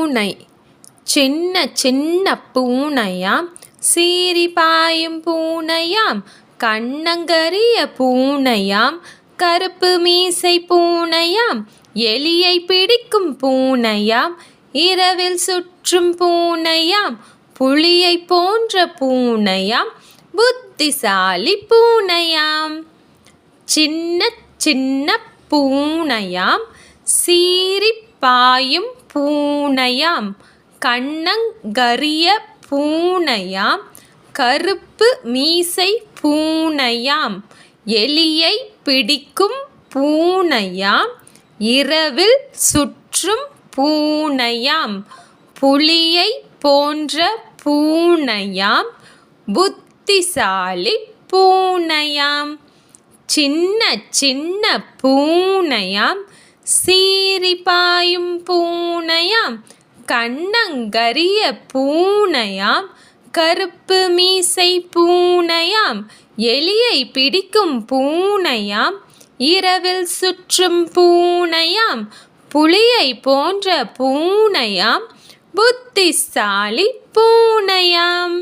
பூனை சின்ன சின்ன பூனையாம் சீறி பாயும் பூனையாம் கண்ணங்கரிய பூனையாம் கருப்பு மீசை பூனையாம் எலியை பிடிக்கும் பூனையாம் இரவில் சுற்றும் பூனையாம் புலியை போன்ற பூனையாம் புத்திசாலி பூனையாம். சின்ன சின்ன பூனையாம் சீறி பாயும் பூனையாம் கண்ணங்கரிய பூனையாம் கருப்பு மீசை பூனையாம் எலியை பிடிக்கும் பூனையாம் இரவில் சுற்றும் பூனையாம் புலியை போன்ற பூனையாம் புத்திசாலி பூனையாம். சின்ன சின்ன பூனையாம் சீறி பாயும் பூனையாம் கண்ணங்கரிய பூனையாம் கருப்பு மீசை பூனையாம் எலியை பிடிக்கும் பூனையாம் இரவில் சுற்றும் பூனையாம் புலியை போன்ற பூனையாம் புத்திசாலி பூனையாம்.